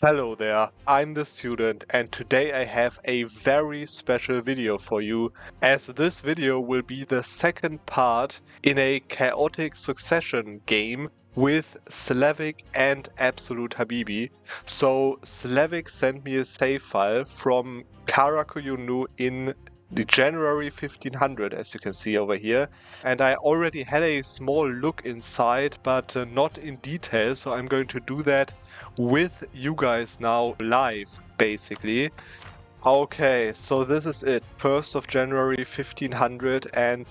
Hello there, I'm the student and today I have a very special video for you, as this video will be the second part in a chaotic succession game with Zlewikk and Absolute Habibi. So Zlewikk sent me a save file from Karakuyunu in the January 1500, as you can see over here, and I already had a small look inside, but not in detail, so I'm going to do that with you guys now live, basically. Okay, so this is it. 1st of January 1500, and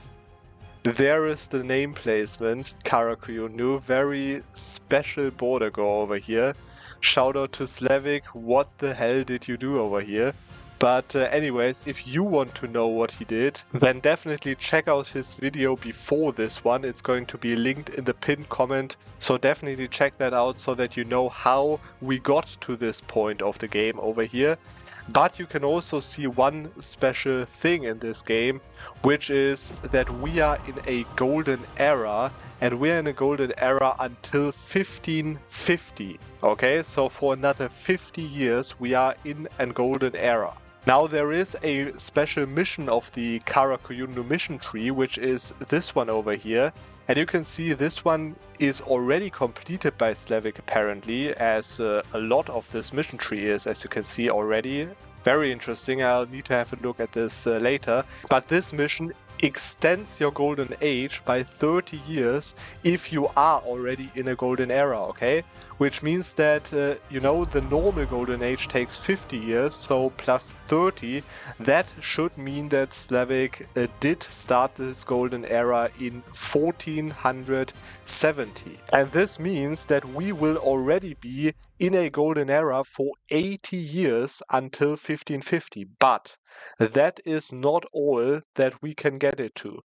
there is the name placement, Karakuyunu. Very special border go over here. Shout out to Zlewikk, what the hell did you do over here? But anyways, if you want to know what he did, then definitely check out his video before this one. It's going to be linked in the pinned comment, so definitely check that out so that you know how we got to this point of the game over here. But you can also see one special thing in this game, which is that we are in a golden era, and we're in a golden era until 1550. Okay, so for another 50 years we are in a golden era. Now there is a special mission of the Karakuyunu mission tree, which is this one over here. And you can see this one is already completed by Zlewikk apparently, as a lot of this mission tree is, as you can see already. Very interesting, I'll need to have a look at this later. But this mission extends your golden age by 30 years if you are already in a golden era, okay? Which means that, you know, the normal golden age takes 50 years, so plus 30, that should mean that Zlewikk did start this golden era in 1470. And this means that we will already be in a golden era for 80 years until 1550. But that is not all that we can get it to,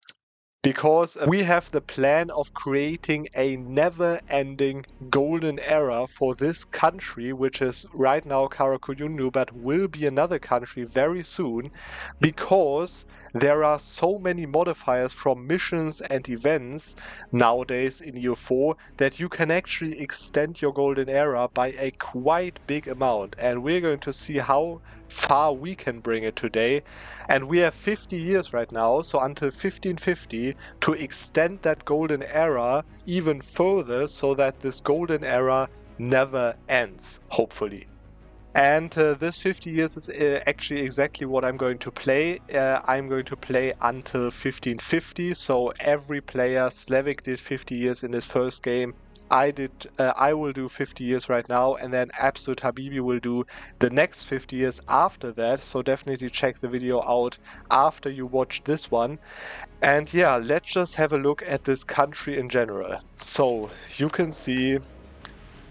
because we have the plan of creating a never-ending golden era for this country, which is right now Karakuyunu, but will be another country very soon, because there are so many modifiers from missions and events nowadays in EU4 that you can actually extend your golden era by a quite big amount, and we're going to see how far we can bring it today. And we have 50 years right now, so until 1550, to extend that golden era even further so that this golden era never ends, hopefully. And this 50 years is actually exactly what I'm going to play. I'm going to play until 1550, so every player, Zlewikk did 50 years in his first game, I will do 50 years right now, and then Absolute Habibi will do the next 50 years after that, so definitely check the video out after you watch this one. And yeah, let's just have a look at this country in general. So, you can see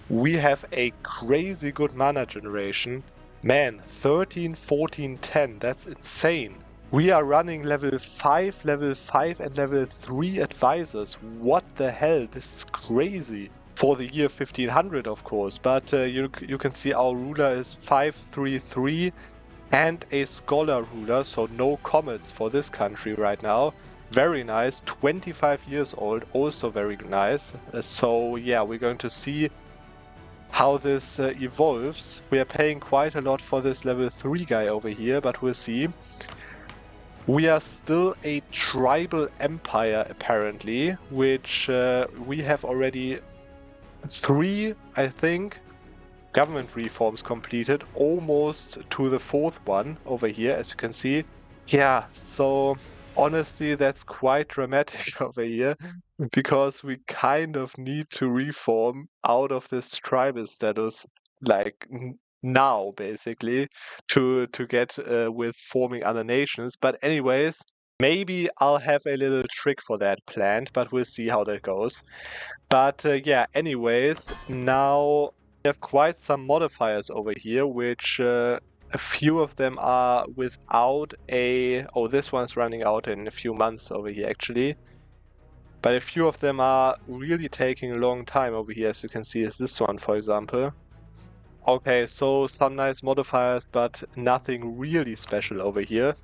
we have a crazy good mana generation. Man, 13, 14, 10, that's insane. We are running level 5, and level 3 advisors. What the hell? This is crazy. For the year 1500, of course. But you can see our ruler is 533 and a scholar ruler, so no comets for this country right now. Very nice. 25 years old, also very nice. So yeah, we're going to see how this evolves. We are paying quite a lot for this level 3 guy over here, but we'll see. We are still a tribal empire apparently, which we have already 3, I think, government reforms completed, almost to the 4th one over here, as you can see. Yeah, so honestly, that's quite dramatic over here, because we kind of need to reform out of this tribal status, like now, basically, to get with forming other nations. But anyways, maybe I'll have a little trick for that planned, but we'll see how that goes. But yeah, anyways, now we have quite some modifiers over here, which a few of them are without a... Oh, this one's running out in a few months over here, actually. But a few of them are really taking a long time over here, as you can see, is this one, for example. Okay, so some nice modifiers, but nothing really special over here.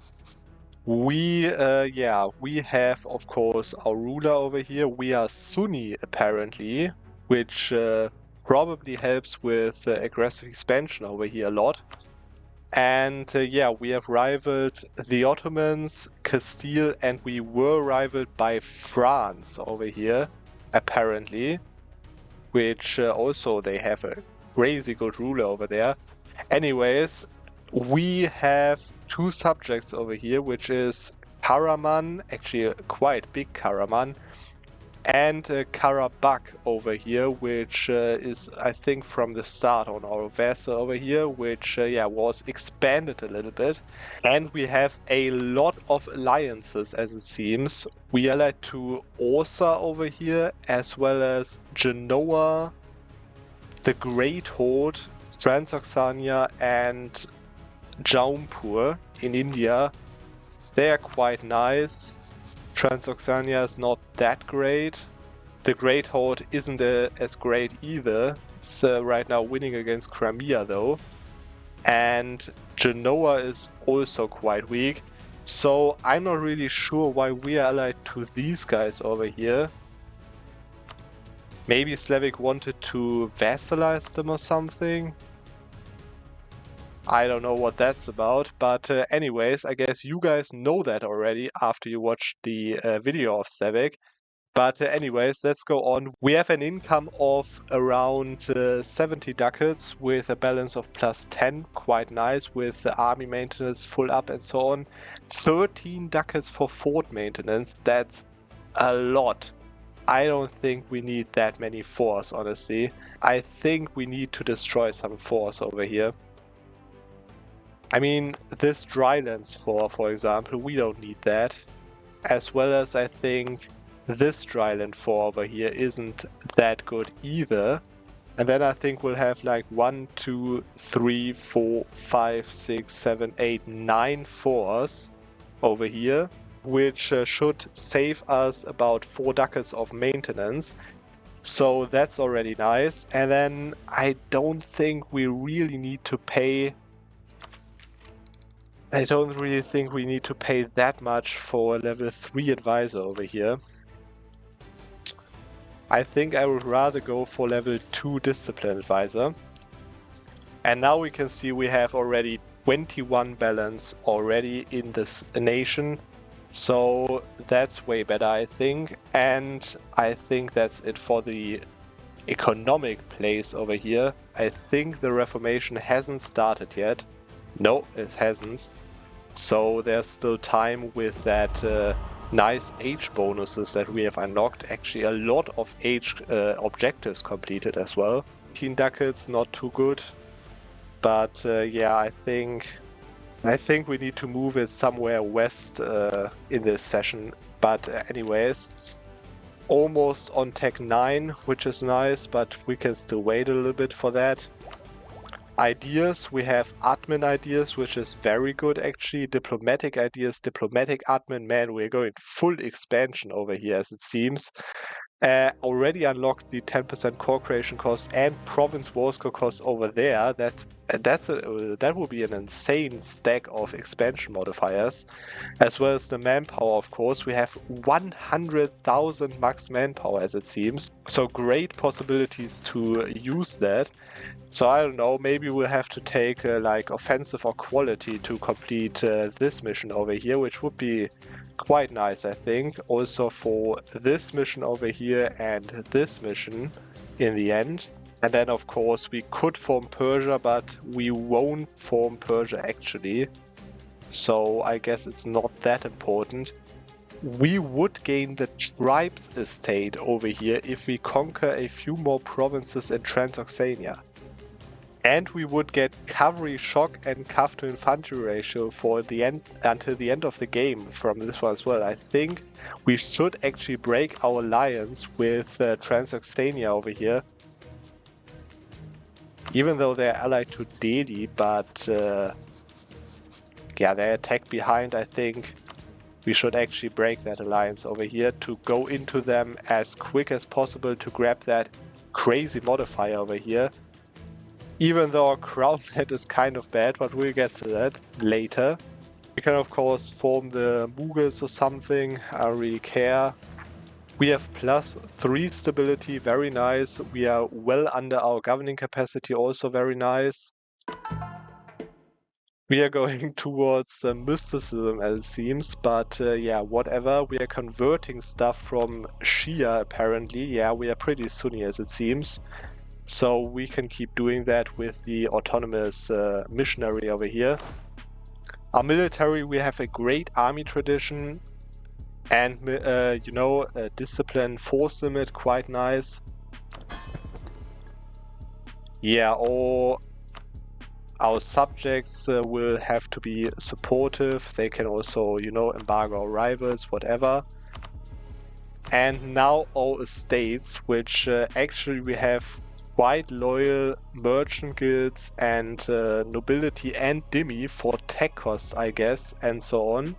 We have, of course, our ruler over here. We are Sunni, apparently, which probably helps with aggressive expansion over here a lot. And yeah, we have rivaled the Ottomans, Castile, and we were rivaled by France over here, apparently, which also they have a crazy good ruler over there. Anyways, we have two subjects over here, which is Karaman, actually a quite big Karaman, and Karabakh over here, which is, I think, from the start on our vessel over here, which, yeah, was expanded a little bit. And we have a lot of alliances, as it seems. We allied to Orsa over here, as well as Genoa, the Great Horde, Transoxania, and Jaunpur in India. They are quite nice. Transoxania is not that great. The Great Horde isn't as great either. It's right now winning against Crimea though. And Genoa is also quite weak. So I'm not really sure why we are allied to these guys over here. Maybe Zlewikk wanted to vassalize them or something. I don't know what that's about, but anyways, I guess you guys know that already after you watched the video of Zlewikk. But anyways, let's go on. We have an income of around 70 ducats with a balance of plus 10, quite nice, with the army maintenance full up and so on. 13 ducats for fort maintenance, that's a lot. I don't think we need that many forts, honestly. I think we need to destroy some forts over here. I mean, this drylands for example, we don't need that. As well as I think this dryland 4 over here isn't that good either. And then I think we'll have like 1, 2, 3, 4, 5, 6, 7, 8, 9 fours over here, which should save us about 4 ducats of maintenance. So that's already nice. And then I don't think we really need to pay... I don't really think we need to pay that much for a level 3 advisor over here. I think I would rather go for level 2 discipline advisor. And now we can see we have already 21 balance already in this nation. So that's way better, I think. And I think that's it for the economic place over here. I think the Reformation hasn't started yet. No, it hasn't. So there's still time with that nice age bonuses that we have unlocked. Actually, a lot of age objectives completed as well. 18 ducats, not too good. But yeah, I think we need to move it somewhere west in this session. But anyways, almost on Tech 9, which is nice, but we can still wait a little bit for that. Ideas, we have admin ideas, which is very good actually. Diplomatic ideas, diplomatic admin, man, we're going full expansion over here as it seems. Already unlocked the 10% core creation cost and province war score cost over there. That will be an insane stack of expansion modifiers, as well as the manpower. Of course, we have 100,000 max manpower as it seems, so great possibilities to use that. So I don't know, maybe we'll have to take like offensive or quality to complete this mission over here, which would be quite nice, I think. Also for this mission over here and this mission in the end. And then of course we could form Persia, but we won't form Persia actually. So I guess it's not that important. We would gain the tribes estate over here if we conquer a few more provinces in Transoxania. And we would get cavalry shock and cav to infantry ratio for the end until the end of the game from this one as well. I think we should actually break our alliance with Transoxania over here. Even though they're allied to Delhi, but yeah, they attack behind. I think we should actually break that alliance over here to go into them as quick as possible to grab that crazy modifier over here. Even though our crown net is kind of bad, but we'll get to that later. We can of course form the Mughals or something, I don't really care. We have +3 stability, very nice. We are well under our governing capacity, also very nice. We are going towards mysticism, as it seems, but yeah, whatever. We are converting stuff from Shia, apparently. Yeah, we are pretty Sunni, as it seems. So we can keep doing that with the autonomous missionary over here. Our military, we have a great army tradition. And, you know, discipline, force limit, quite nice. Yeah, or our subjects will have to be supportive. They can also, you know, embargo our rivals, whatever. And now our estates, which actually we have quite loyal merchant guilds and nobility and dhimmi for tech costs, I guess, and so on.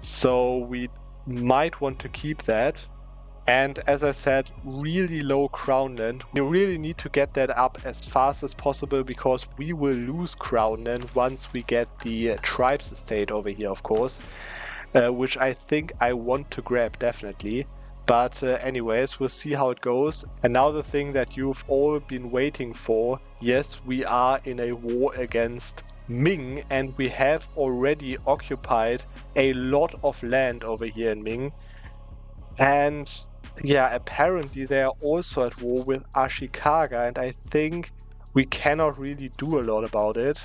So we might want to keep that. And as I said, really low crown land. We really need to get that up as fast as possible because we will lose crown land once we get the tribes estate over here, of course, which I think I want to grab definitely. But anyways, we'll see how it goes. And now the thing that you've all been waiting for. Yes, we are in a war against Ming, and we have already occupied a lot of land over here in Ming. And yeah, apparently they are also at war with Ashikaga, and I think we cannot really do a lot about it.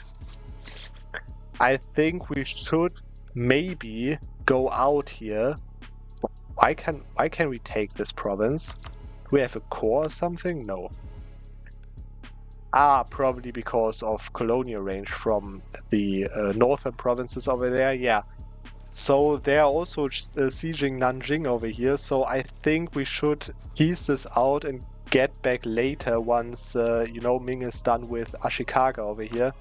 I think we should maybe go out here. Why can we take this province? Do we have a core or something? No. Probably because of colonial range from the northern provinces over there. Yeah. So they are also sieging Nanjing over here, so I think we should piece this out and get back later once, you know, Ming is done with Ashikaga over here.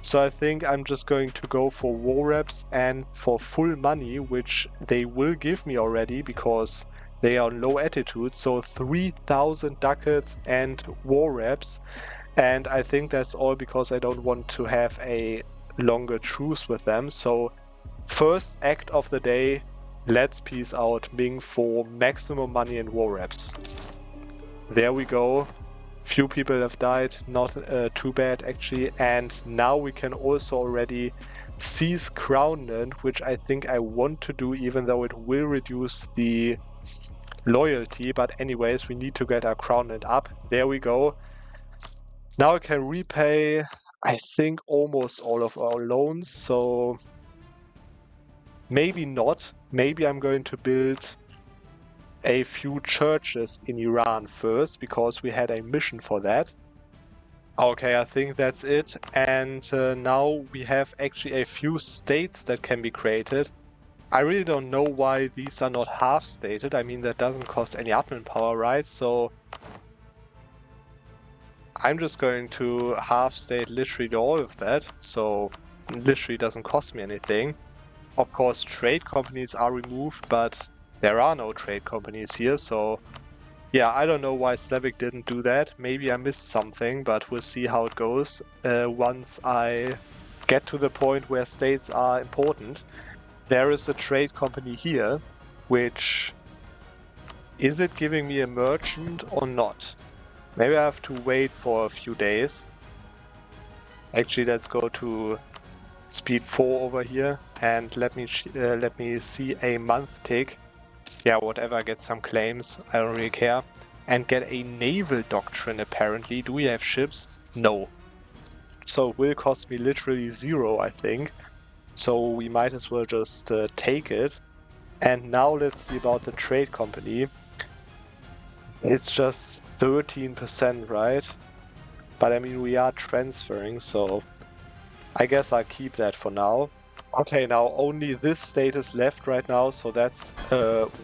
So I think I'm just going to go for war reps and for full money, which they will give me already because they are on low attitude, so 3,000 ducats and war reps. And I think that's all because I don't want to have a longer truce with them, so first act of the day, let's peace out Ming for maximum money and war reps. There we go. Few people have died, not too bad actually. And now we can also already seize crown land, which I think I want to do even though it will reduce the loyalty. But anyways, we need to get our crown land up. There we go. Now I can repay, I think, almost all of our loans, so maybe not. Maybe I'm going to build a few churches in Iran first, because we had a mission for that. Okay, I think that's it. And now we have actually a few states that can be created. I really don't know why these are not half-stated. I mean, that doesn't cost any admin power, right? So I'm just going to half-state literally all of that. So it literally doesn't cost me anything. Of course, trade companies are removed, but there are no trade companies here, so yeah, I don't know why Zlewikk didn't do that. Maybe I missed something, but we'll see how it goes once I get to the point where states are important. There is a trade company here, which... is it giving me a merchant or not? Maybe I have to wait for a few days. Actually, let's go to speed 4 over here and let me see a month tick. Yeah, whatever, get some claims, I don't really care. And get a naval doctrine apparently. Do we have ships? No. So it will cost me literally 0, I think. So we might as well just take it. And now let's see about the trade company. It's just 13%, right? But I mean, we are transferring, so I guess I'll keep that for now. Okay, now only this state is left right now, so that's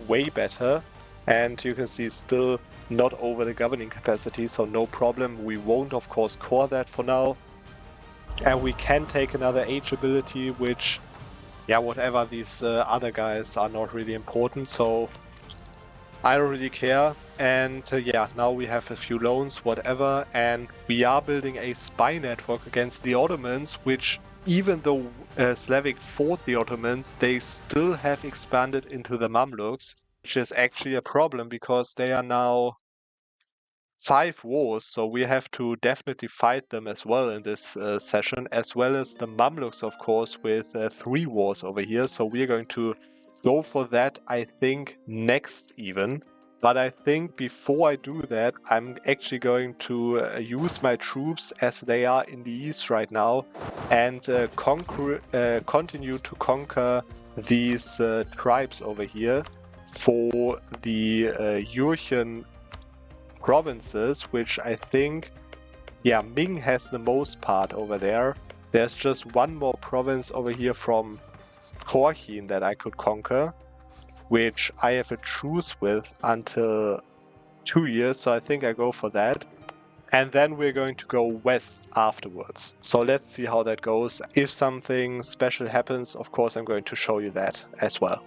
way better. And you can see still not over the governing capacity, so no problem. We won't, of course, core that for now. And we can take another H ability, which, yeah, whatever, these other guys are not really important, so I don't really care. And yeah, now we have a few loans, whatever, and we are building a spy network against the Ottomans, which, even though Zlewikk fought the Ottomans, they still have expanded into the Mamluks. which is actually a problem because they are now 5 wars, so we have to definitely fight them as well in this session, as well as the Mamluks, of course, with 3 wars over here. So we're going to go for that, I think, next even. But I think before I do that, I'm actually going to use my troops as they are in the east right now and continue to conquer these tribes over here for the Jurchen provinces, which I think, yeah, Ming has the most part over there. There's just one more province over here from Korchin that I could conquer, which I have a truce with until 2 years, so I think I go for that. And then we're going to go west afterwards. So let's see how that goes. If something special happens, of course, I'm going to show you that as well.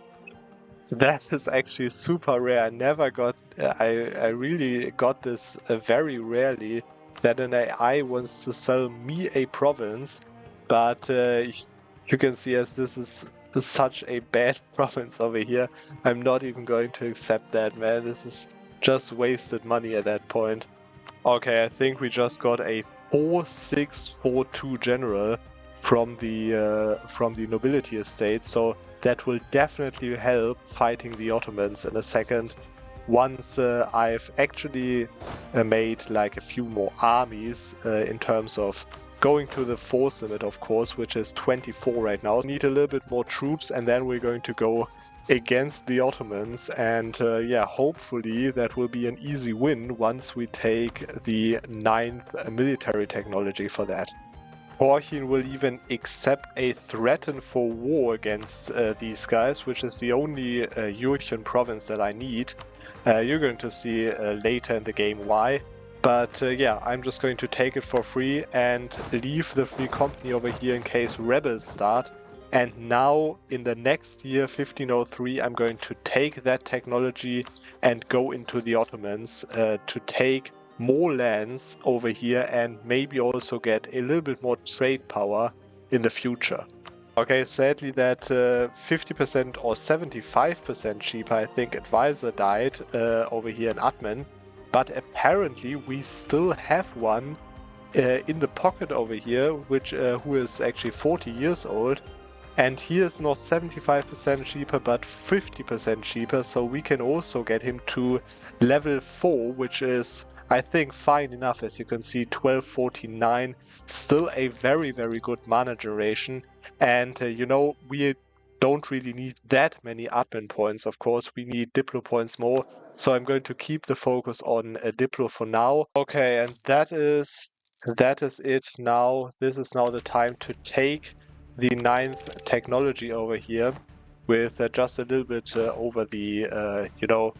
So that is actually super rare. I never got, I really got this very rarely, that an AI wants to sell me a province, but you can see as this is such a bad province over here, I'm not even going to accept that, man. This is just wasted money at that point. Okay, I think we just got a 4-6-4-2 general from the nobility estate, so that will definitely help fighting the Ottomans in a second. Once I've actually made like a few more armies in terms of going to the force limit, of course, which is 24 right now. Need a little bit more troops, and then we're going to go against the Ottomans, and yeah, hopefully that will be an easy win once we take the 9th military technology for that. Korchin will even accept a threaten for war against these guys, which is the only Jurchen province that I need. You're going to see later in the game why. But yeah, I'm just going to take it for free and leave the free company over here in case rebels start. And now, in the next year, 1503, I'm going to take that technology and go into the Ottomans to take more lands over here and maybe also get a little bit more trade power in the future. Okay, sadly that 50% or 75% cheaper, I think, advisor died over here in Admin. But apparently we still have one in the pocket over here, which who is actually 40 years old. And he is not 75% cheaper, but 50% cheaper, so we can also get him to level 4, which is, I think, fine enough. As you can see, 1249, still a very, very good mana generation. And, you know, we don't really need that many admin points, of course. We need Diplo points more, so I'm going to keep the focus on Diplo for now. Okay, and that is it now. This is now the time to take the 9th technology over here with just a little bit over the, you know,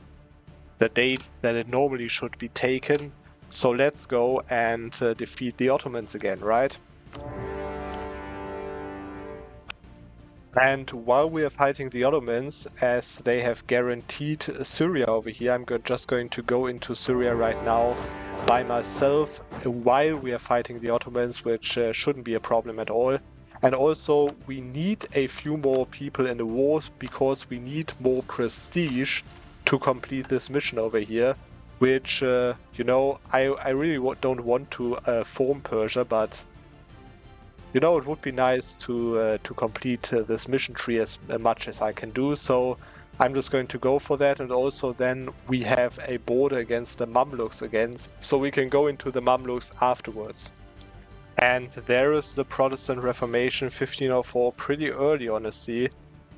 the date that it normally should be taken. So let's go and defeat the Ottomans again, right? And while we are fighting the Ottomans, as they have guaranteed Syria over here, I'm just going to go into Syria right now by myself while we are fighting the Ottomans, which shouldn't be a problem at all. And also, we need a few more people in the wars because we need more prestige to complete this mission over here, which, you know, I really don't want to form Persia, but, you know, it would be nice to complete this mission tree as much as I can do. So I'm just going to go for that. And also then we have a border against the Mamluks again, so we can go into the Mamluks afterwards. And there is the Protestant Reformation, 1504, pretty early, honestly,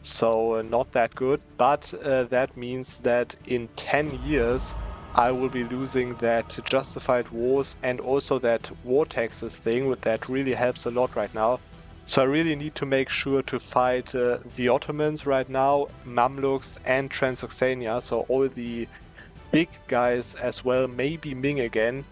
so not that good. But that means that in 10 years, I will be losing that justified wars and also that war taxes thing, that really helps a lot right now. So I really need to make sure to fight the Ottomans right now, Mamluks and Transoxania, so all the big guys as well, maybe Ming again.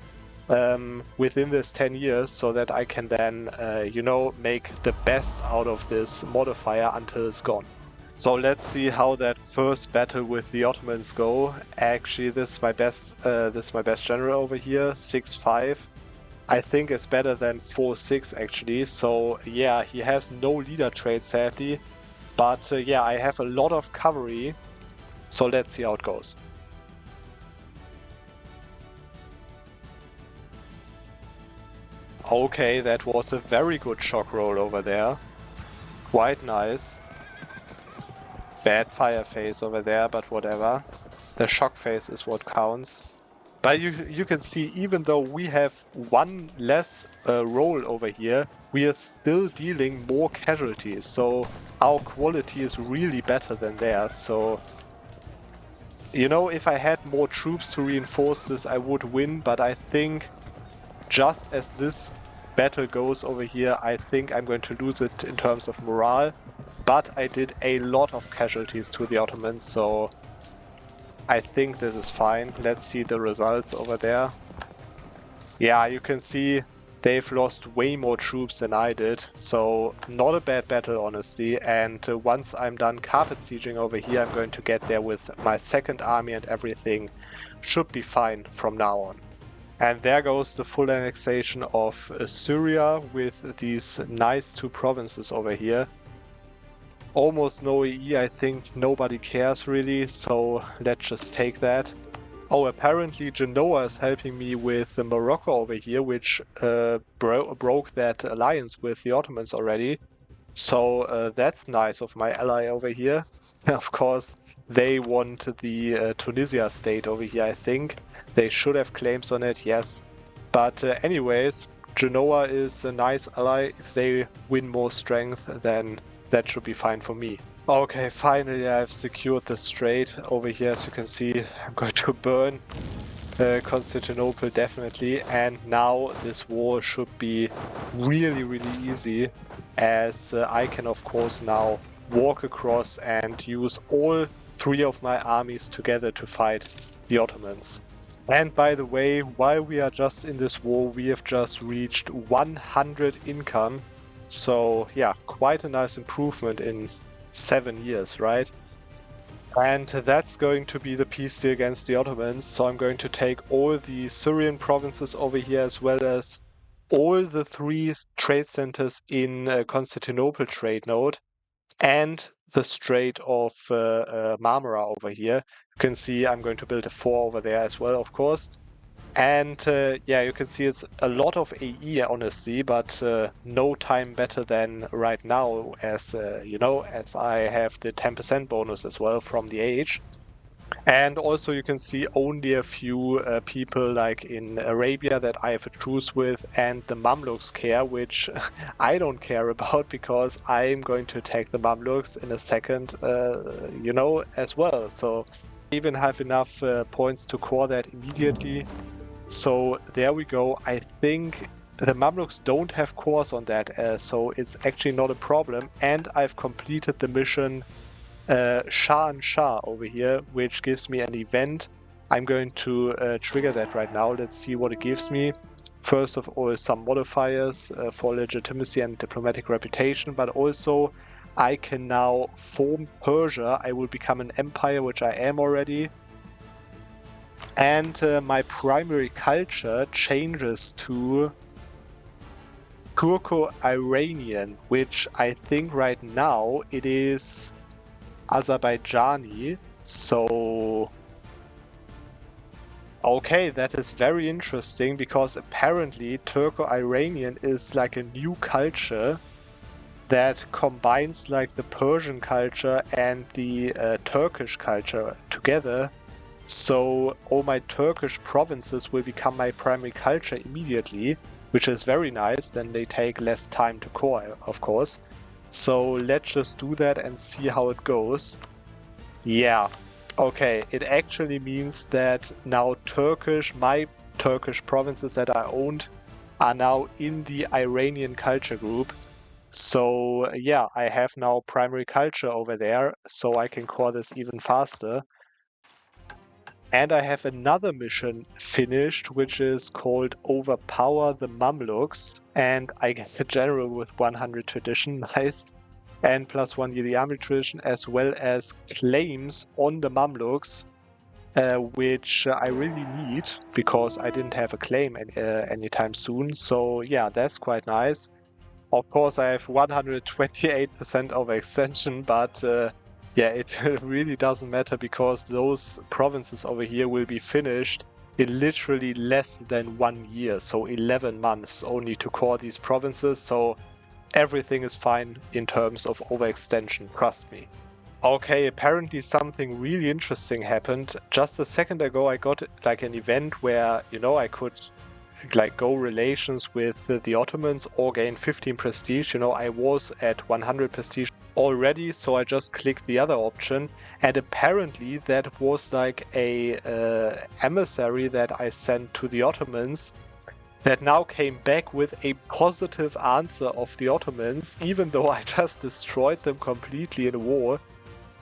Within this 10 years, so that I can then, you know, make the best out of this modifier until it's gone. So let's see how that first battle with the Ottomans go. Actually, this is my best general over here, 6-5. I think it's better than 4-6 actually. So yeah, he has no leader trait sadly, but yeah, I have a lot of cavalry. So let's see how it goes. Okay, that was a very good shock roll over there. Quite nice. Bad fire phase over there, but whatever. The shock phase is what counts. But you can see, even though we have one less roll over here, we are still dealing more casualties. So our quality is really better than theirs. So, you know, if I had more troops to reinforce this, I would win. But I think just as this battle goes over here, I think I'm going to lose it in terms of morale. But I did a lot of casualties to the Ottomans, so I think this is fine. Let's see the results over there. Yeah, you can see they've lost way more troops than I did, so not a bad battle, honestly. And once I'm done carpet sieging over here, I'm going to get there with my second army, and everything should be fine from now on. And there goes the full annexation of Syria with these nice two provinces over here. Almost no EE, I think nobody cares really, so let's just take that. Oh, apparently Genoa is helping me with Morocco over here, which broke that alliance with the Ottomans already. So that's nice of my ally over here. Of course, they want the Tunisia state over here, I think. They should have claims on it, yes. But anyways, Genoa is a nice ally. If they win more strength, then that should be fine for me. Okay, finally I've secured the strait over here. As you can see, I'm going to burn Constantinople definitely. And now this war should be really, really easy, as I can of course now walk across and use all three of my armies together to fight the Ottomans. And by the way, while we are just in this war, we have just reached 100 income. So yeah, quite a nice improvement in 7 years, right? And that's going to be the peace deal against the Ottomans. So I'm going to take all the Syrian provinces over here, as well as all the three trade centers in Constantinople trade node, and the Strait of Marmara over here. You can see I'm going to build a 4 over there as well, of course. And yeah, you can see it's a lot of AE, honestly, but no time better than right now, as you know, as I have the 10% bonus as well from the age. And also you can see only a few people like in Arabia that I have a truce with, and the Mamluks care, which I don't care about, because I'm going to attack the Mamluks in a second, you know, as well. So I even have enough points to core that immediately. So there we go. I think the Mamluks don't have cores on that, so it's actually not a problem. And I've completed the mission Shah and Shah over here, which gives me an event. I'm going to trigger that right now. Let's see what it gives me. First of all, some modifiers for legitimacy and diplomatic reputation, but also I can now form Persia. I will become an empire, which I am already. And my primary culture changes to Turco-Iranian, which I think right now it is Azerbaijani. So okay, that is very interesting, because apparently Turco-Iranian is like a new culture that combines like the Persian culture and the Turkish culture together. So all my Turkish provinces will become my primary culture immediately, which is very nice. Then they take less time to core, of course. So let's just do that and see how it goes. Yeah, okay, it actually means that now my Turkish provinces that I owned are now in the Iranian culture group. So yeah, I have now primary culture over there, so I can core this even faster. And I have another mission finished, which is called Overpower the Mamluks. And I guess a general with 100 tradition, nice. And +1 yearly army tradition, as well as claims on the Mamluks, which I really need, because I didn't have a claim anytime soon. So yeah, that's quite nice. Of course, I have 128% overextension, but Yeah, it really doesn't matter because those provinces over here will be finished in literally less than 1 year, so 11 months only to core these provinces, so everything is fine in terms of overextension, trust me. Okay, apparently something really interesting happened. Just a second ago I got like an event where, I could like go relations with the Ottomans or gain 15 prestige. I was at 100 prestige already, so I just clicked the other option, and apparently that was like a emissary that I sent to the Ottomans that now came back with a positive answer of the Ottomans, even though I just destroyed them completely in a war.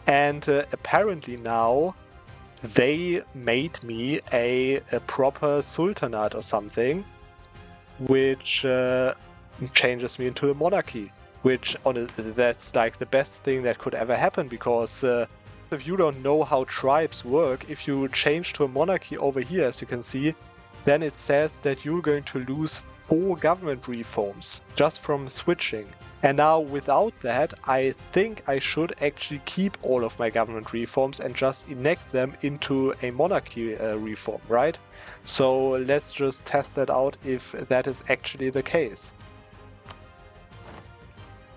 And apparently now they made me a proper sultanate or something, which changes me into a monarchy, which that's like the best thing that could ever happen, because if you don't know how tribes work, if you change to a monarchy over here, as you can see, then it says that you're going to lose 4 government reforms just from switching. And now without that, I think I should actually keep all of my government reforms and just enact them into a monarchy reform, right? So let's just test that out if that is actually the case.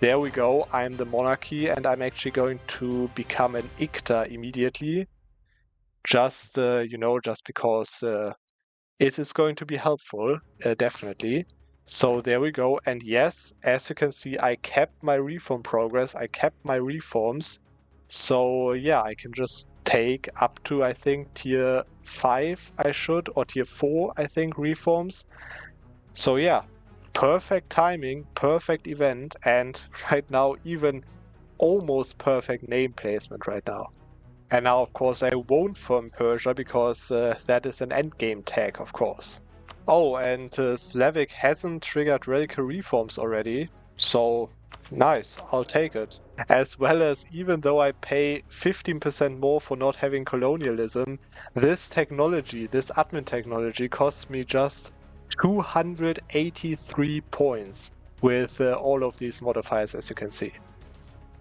There we go, I'm the monarchy, and I'm actually going to become an Icta immediately. Just, just because it is going to be helpful, definitely. So there we go, and yes, as you can see, I kept my reform progress, I kept my reforms. So yeah, I can just take up to, I think, tier 5 I should, or tier 4, I think, reforms. So yeah, perfect timing, perfect event, and right now even almost perfect name placement right now. And now, of course, I won't form Persia because that is an endgame tag, of course. Oh, and Zlewikk hasn't triggered radical reforms already, so nice, I'll take it. As well as, even though I pay 15% more for not having colonialism, this technology, this admin technology, costs me just 283 points with all of these modifiers, as you can see.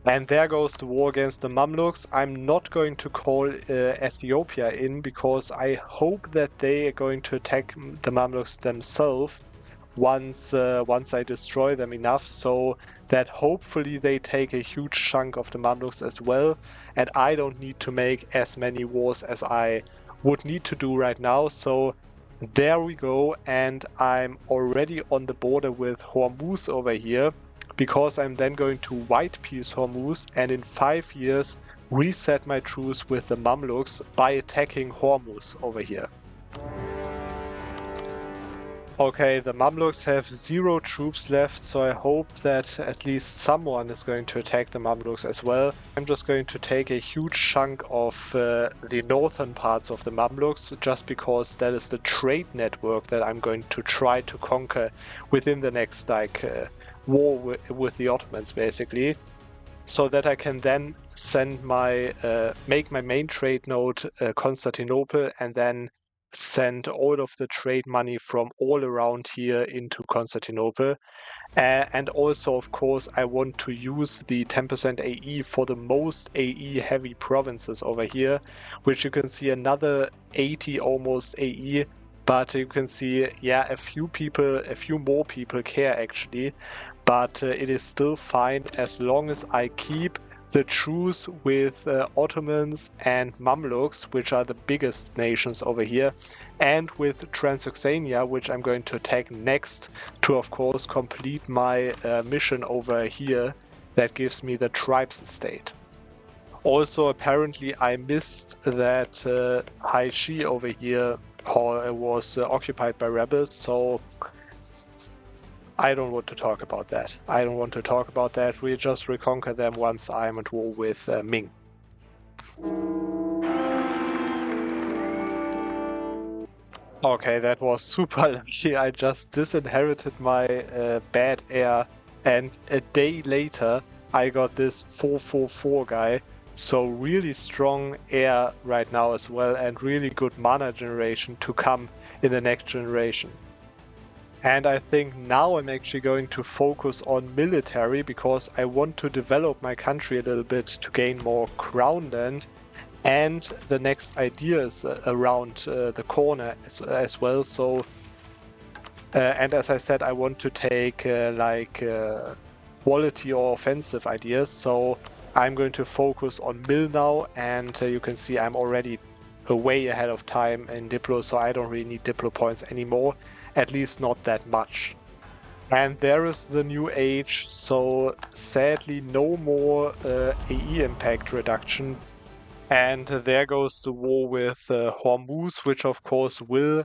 And there goes the war against the Mamluks. I'm not going to call Ethiopia in because I hope that they are going to attack the Mamluks themselves once I destroy them enough, so that hopefully they take a huge chunk of the Mamluks as well, and I don't need to make as many wars as I would need to do right now. So there we go, and I'm already on the border with Hormuz over here, because I'm then going to white piece Hormuz and in 5 years reset my truce with the Mamluks by attacking Hormuz over here. Okay, the Mamluks have 0 troops left, so I hope that at least someone is going to attack the Mamluks as well. I'm just going to take a huge chunk of the northern parts of the Mamluks, just because that is the trade network that I'm going to try to conquer within the next war with the Ottomans, basically, so that I can then send make my main trade node Constantinople, and then send all of the trade money from all around here into Constantinople. And also, of course, I want to use the 10% AE for the most AE heavy provinces over here, which you can see another 80 almost AE. But you can see, yeah, a few more people care actually, but it is still fine as long as I keep the truce with Ottomans and Mamluks, which are the biggest nations over here, and with Transoxania, which I'm going to attack next to, of course, complete my mission over here that gives me the tribes state. Also, apparently I missed that Haishi over here was occupied by rebels, so I don't want to talk about that. We just reconquer them once I'm at war with Ming. Okay, that was super lucky. I just disinherited my bad heir, and a day later I got this 444 guy. So really strong heir right now as well, and really good mana generation to come in the next generation. And I think now I'm actually going to focus on military because I want to develop my country a little bit to gain more crown land. And the next idea is around the corner as well. So, and as I said, I want to take quality or offensive ideas. So I'm going to focus on mill now. And you can see I'm already way ahead of time in Diplo, so I don't really need Diplo points anymore. At least not that much. And there is the new age, so sadly no more AE impact reduction. And there goes the war with Hormuz, which of course will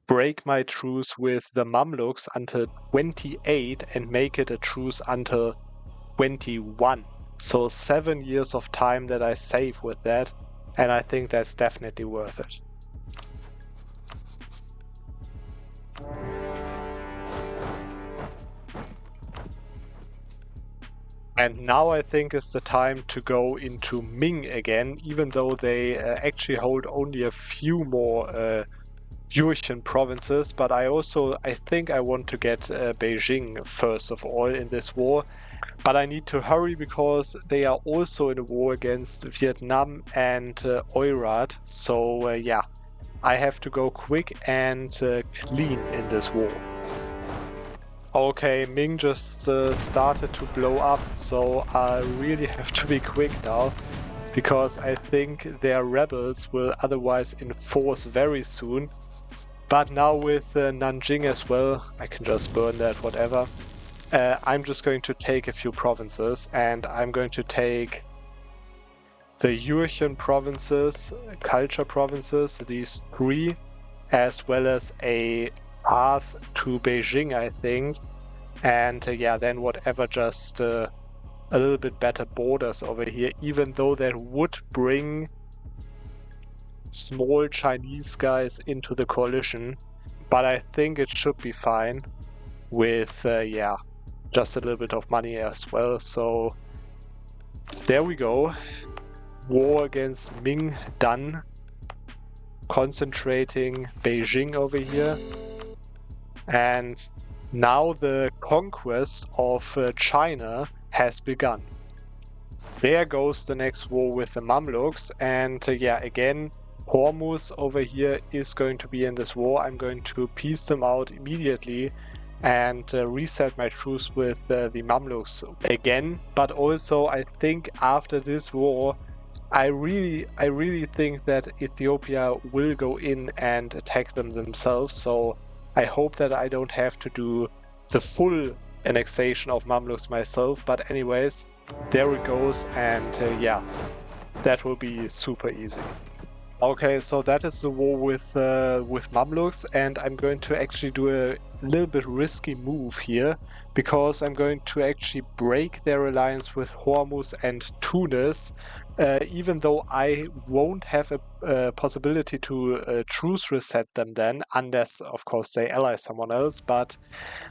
break my truce with the Mamluks until 28 and make it a truce until 21. So 7 years of time that I save with that, and I think that's definitely worth it. And now I think is the time to go into Ming again, even though they actually hold only a few more Jurchen provinces. But I think I want to get Beijing first of all in this war. But I need to hurry because they are also in a war against Vietnam and Oirat. So yeah, I have to go quick and clean in this war. Okay, Ming just started to blow up, so I really have to be quick now, because I think their rebels will otherwise enforce very soon. But now with Nanjing as well, I can just burn that, whatever. I'm just going to take a few provinces, and I'm going to take the Jurchen provinces, culture provinces, these 3, as well as a path to Beijing, I think. And yeah, then whatever, just a little bit better borders over here, even though that would bring small Chinese guys into the coalition. But I think it should be fine with, yeah, just a little bit of money as well. So there we go. War against Ming done. Concentrating Beijing over here. And now the conquest of China has begun. There goes the next war with the Mamluks, and yeah, again, Hormuz over here is going to be in this war. I'm going to piece them out immediately and reset my truce with the Mamluks again. But also, I think after this war, I really think that Ethiopia will go in and attack them themselves. So I hope that I don't have to do the full annexation of Mamluks myself, but anyways, there it goes, and yeah, that will be super easy. Okay, so that is the war with Mamluks, and I'm going to actually do a little bit risky move here, because I'm going to actually break their alliance with Hormuz and Tunis, even though I won't have a possibility to truce reset them then, unless, of course, they ally someone else. But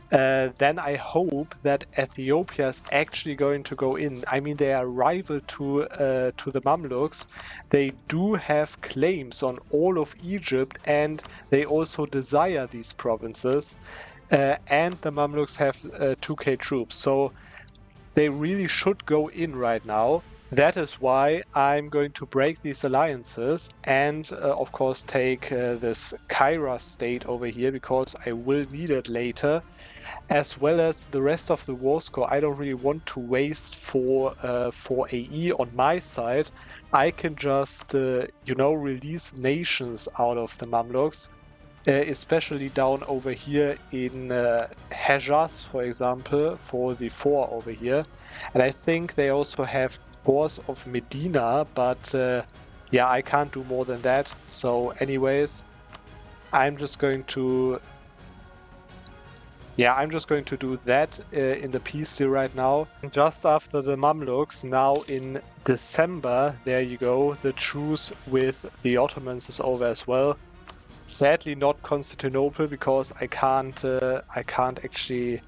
then I hope that Ethiopia is actually going to go in. I mean, they are rival to the Mamluks. They do have claims on all of Egypt, and they also desire these provinces. And the Mamluks have 2k troops, so they really should go in right now. That is why I'm going to break these alliances and, of course, take this Kyra state over here, because I will need it later, as well as the rest of the war score. I don't really want to waste for AE on my side. I can just, release nations out of the Mamluks, especially down over here in Hejaz, for example, for the 4 over here. And I think they also have Force of Medina, but yeah, I can't do more than that. So anyways, I'm just going to do that in the peace deal right now. Just after the Mamluks, now in December, there you go, the truce with the Ottomans is over as well. Sadly not Constantinople, because I can't actually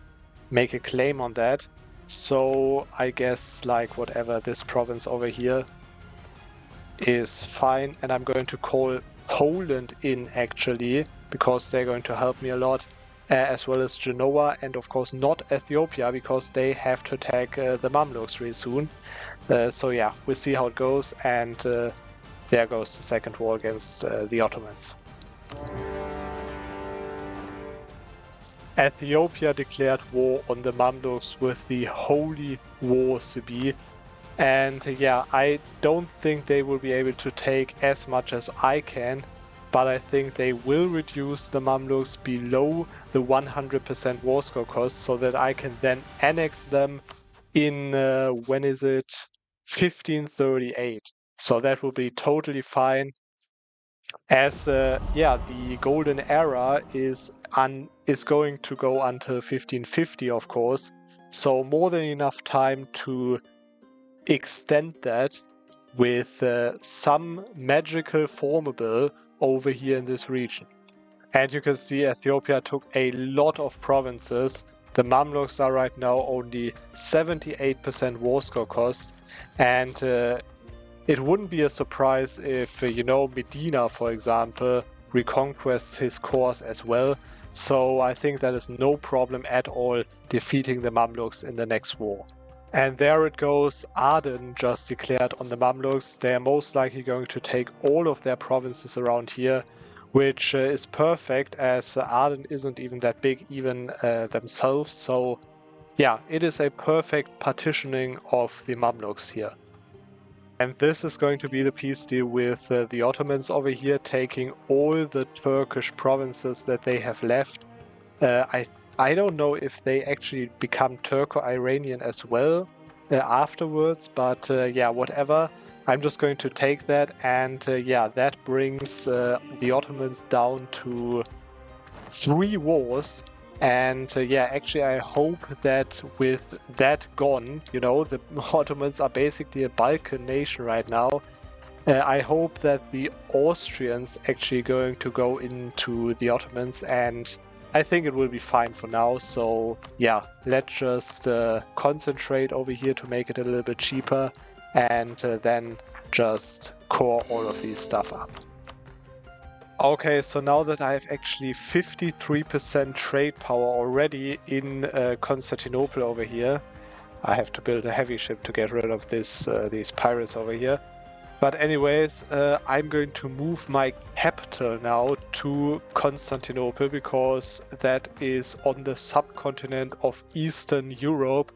make a claim on that. So I guess, like, whatever, this province over here is fine, and I'm going to call Poland in, actually, because they're going to help me a lot. as well as Genoa, and of course not Ethiopia, because they have to attack the Mamluks really soon. So yeah, we'll see how it goes, and there goes the second war against the Ottomans. Ethiopia declared war on the Mamluks with the Holy War Sibi. And yeah, I don't think they will be able to take as much as I can, but I think they will reduce the Mamluks below the 100% war score cost so that I can then annex them in, when is it? 1538. So that will be totally fine. As yeah, the golden era is going to go until 1550, of course. So more than enough time to extend that with some magical formable over here in this region. And you can see Ethiopia took a lot of provinces. The Mamluks are right now only 78% war score cost, and it wouldn't be a surprise if, Medina, for example, reconquests his cores as well. So I think that is no problem at all defeating the Mamluks in the next war. And there it goes, Aden just declared on the Mamluks. They are most likely going to take all of their provinces around here, which is perfect as Aden isn't even that big even themselves. So yeah, it is a perfect partitioning of the Mamluks here. And this is going to be the peace deal with the Ottomans over here, taking all the Turkish provinces that they have left. I don't know if they actually become Turco-Iranian as well afterwards, but yeah, whatever. I'm just going to take that, and yeah, that brings the Ottomans down to 3 wars. And yeah, actually I hope that with that gone, the Ottomans are basically a Balkan nation right now. I hope that the Austrians actually going to go into the Ottomans, and I think it will be fine for now. So yeah, let's just concentrate over here to make it a little bit cheaper, and then just core all of these stuff up. Okay, so now that I have actually 53% trade power already in Constantinople over here, I have to build a heavy ship to get rid of these pirates over here. But anyways, I'm going to move my capital now to Constantinople, because that is on the subcontinent of Eastern Europe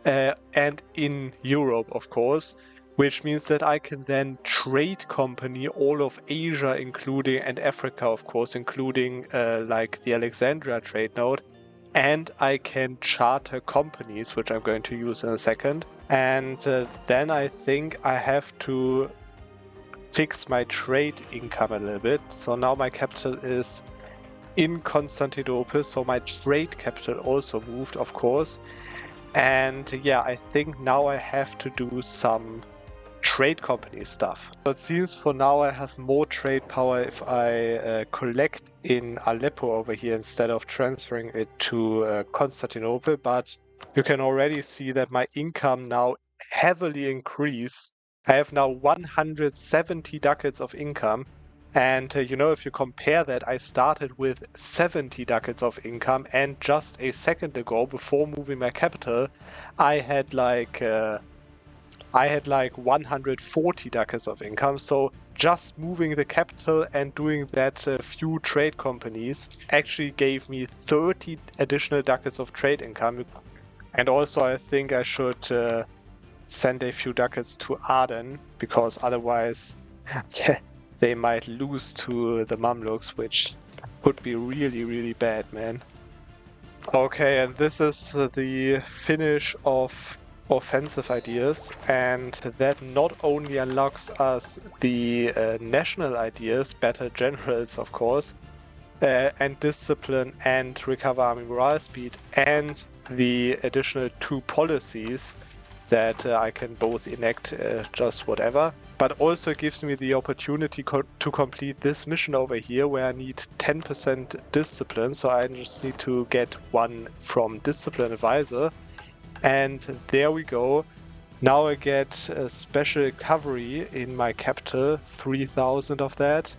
and in Europe, of course. Which means that I can then trade company all of Asia, and Africa, of course, including like the Alexandria trade node. And I can charter companies, which I'm going to use in a second. And then I think I have to fix my trade income a little bit. So now my capital is in Constantinople, so my trade capital also moved, of course. And yeah, I think now I have to do some trade company stuff. So it seems for now I have more trade power if I collect in Aleppo over here instead of transferring it to Constantinople, but you can already see that my income now heavily increased. I have now 170 ducats of income, and if you compare that, I started with 70 ducats of income, and just a second ago, before moving my capital, I had like 140 ducats of income. So just moving the capital and doing that few trade companies actually gave me 30 additional ducats of trade income. And also I think I should send a few ducats to Aden, because otherwise they might lose to the Mamluks, which would be really, really bad, man. Okay, and this is the finish of offensive ideas, and that not only unlocks us the national ideas, better generals, of course, and discipline and recover army morale speed, and the additional 2 policies that I can both enact just whatever, but also gives me the opportunity to complete this mission over here, where I need 10% discipline, so I just need to get 1 from Discipline Advisor. And there we go. Now I get a special cavalry in my capital, 3,000 of that.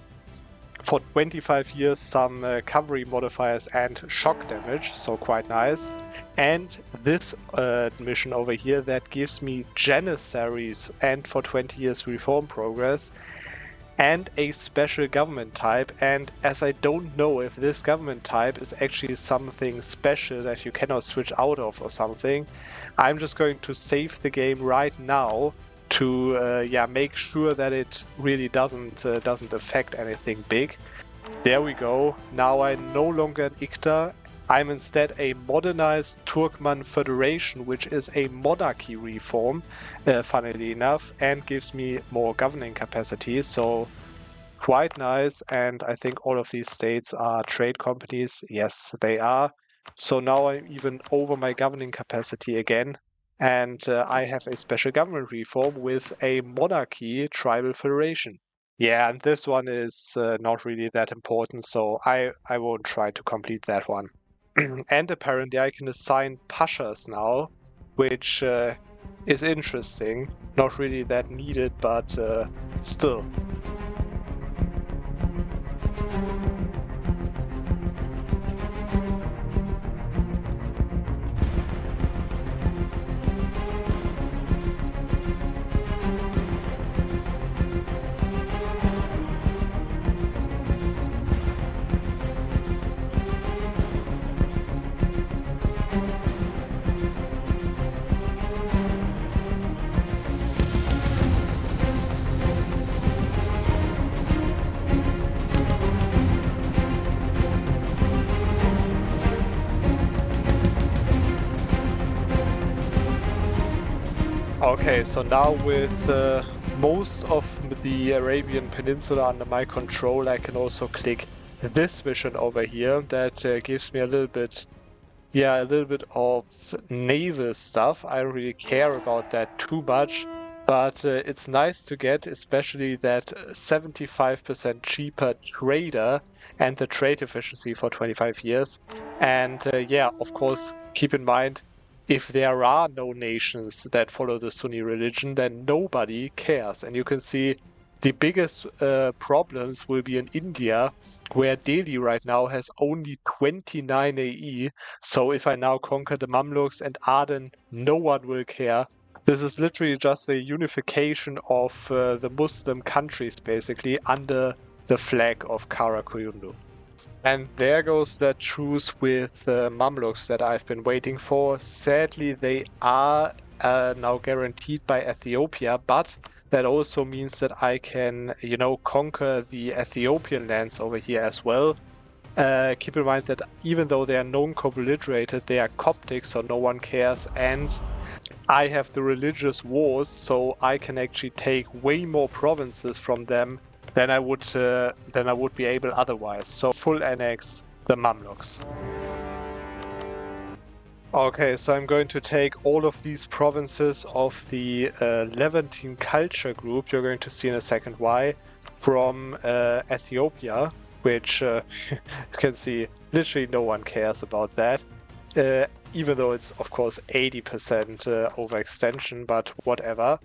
for 25 years some cavalry modifiers and shock damage, so quite nice. And this mission over here that gives me Janissaries and for 20 years reform progress and a special government type. And as I don't know if this government type is actually something special that you cannot switch out of or something, I'm just going to save the game right now to make sure that it really doesn't affect anything big. There we go. Now I'm no longer an Ikta. I'm instead a modernized Turkmen Federation, which is a monarchy reform, funnily enough, and gives me more governing capacity. So quite nice. And I think all of these states are trade companies. Yes, they are. So now I'm even over my governing capacity again. And I have a special government reform with a monarchy tribal federation. Yeah, and this one is not really that important, so I won't try to complete that one. And apparently I can assign pashas now, which is interesting. Not really that needed, but still. Okay, so now with most of the Arabian Peninsula under my control, I can also click this mission over here that gives me a little bit of naval stuff. I don't really care about that too much, but it's nice to get, especially that 75% cheaper trader and the trade efficiency for 25 years. And of course, keep in mind, if there are no nations that follow the Sunni religion, then nobody cares. And you can see the biggest problems will be in India, where Delhi right now has only 29 AE. So if I now conquer the Mamluks and Aden, no one will care. This is literally just a unification of the Muslim countries, basically, under the flag of Karakoyunlu. And there goes that truce with Mamluks that I've been waiting for. Sadly, they are now guaranteed by Ethiopia, but that also means that I can, conquer the Ethiopian lands over here as well. Keep in mind that even though they are non-co-belligerate, they are Coptic, so no one cares, and I have the religious wars, so I can actually take way more provinces from them than I would be able otherwise. So full annex the Mamluks. Okay, so I'm going to take all of these provinces of the Levantine culture group, you're going to see in a second why, from Ethiopia, which you can see literally no one cares about that, even though it's of course 80% overextension, but whatever.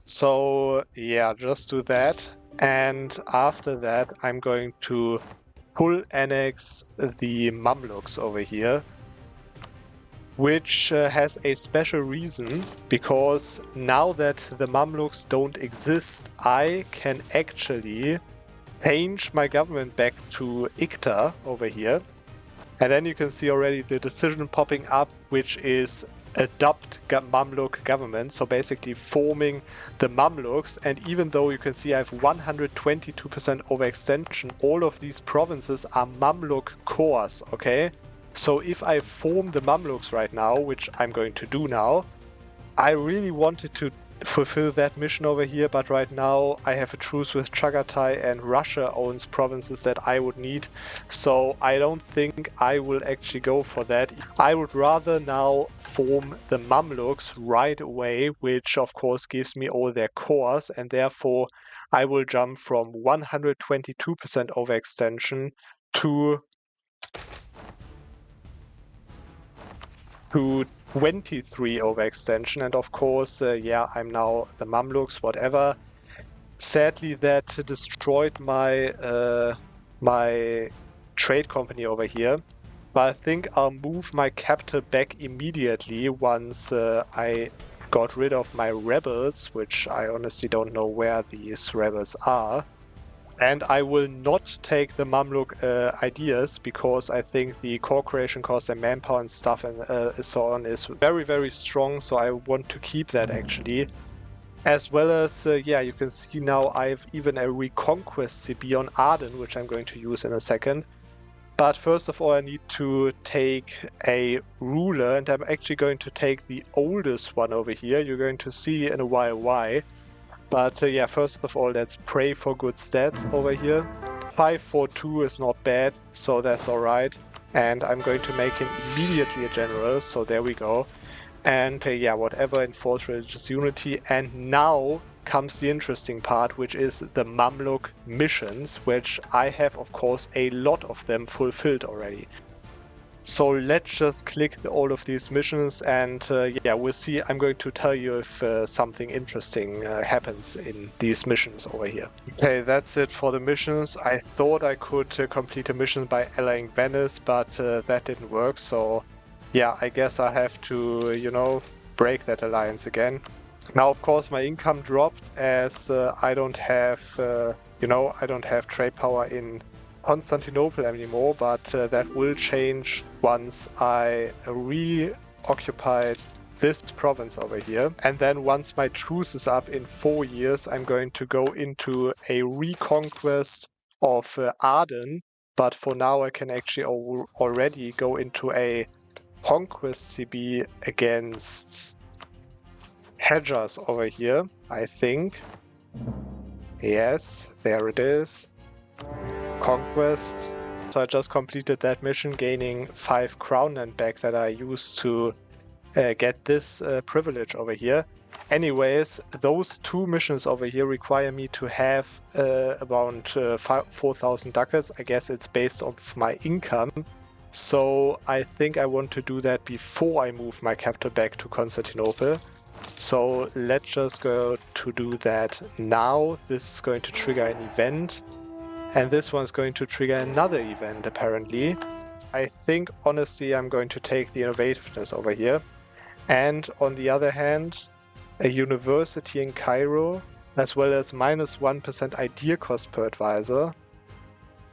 So yeah, just do that. And after that, I'm going to full annex the Mamluks over here, which has a special reason, because now that the Mamluks don't exist, I can actually change my government back to Ikta over here. And then you can see already the decision popping up, which is adopt Mamluk government, so basically forming the Mamluks. And even though you can see I have 122% overextension, all of these provinces are Mamluk cores, okay? So if I form the Mamluks right now, which I'm going to do now, I really wanted to fulfill that mission over here, but right now I have a truce with Chagatai and Russia owns provinces that I would need, so I don't think I will actually go for that. I would rather now form the Mamluks right away, which of course gives me all their cores, and therefore I will jump from 122% overextension to 23 overextension, and of course, I'm now the Mamluks, whatever. Sadly, that destroyed my my trade company over here. But I think I'll move my capital back immediately once I got rid of my rebels, which I honestly don't know where these rebels are. And I will not take the Mamluk ideas because I think the core creation cost and manpower and stuff and so on is very, very strong. So I want to keep that actually. As well as, yeah, you can see now I have even a Reconquest CB on Arden, which I'm going to use in a second. But first of all, I need to take a ruler, and I'm actually going to take the oldest one over here. You're going to see in a while why. But yeah, first of all, let's pray for good stats over here. 542 is not bad, so that's alright. And I'm going to make him immediately a general, so there we go. And yeah, whatever, enforce religious unity. And now comes the interesting part, which is the Mamluk missions, which I have, of course, a lot of them fulfilled already. So let's just click all of these missions and yeah, we'll see. I'm going to tell you if something interesting happens in these missions over here. Okay, that's it for the missions. I thought I could complete a mission by allying Venice, but that didn't work. So yeah, I guess I have to, you know, break that alliance again. Now, of course, my income dropped as I don't have, you know, I don't have trade power in Constantinople anymore, but that will change once I reoccupied this province over here. And then once my truce is up in 4 years, I'm going to go into a reconquest of Arden. But for now, I can actually already go into a conquest CB against Hedgers over here, I think. Yes, there it is. Conquest. So I just completed that mission, gaining 5 crown land back that I used to get this privilege over here. Anyways, those 2 missions over here require me to have around 4,000 ducats. I guess it's based off my income. So I think I want to do that before I move my capital back to Constantinople. So let's just go to do that now. This is going to trigger an event. And this one's going to trigger another event, apparently. I think, honestly, I'm going to take the innovativeness over here. And on the other hand, a university in Cairo, as well as minus 1% idea cost per advisor,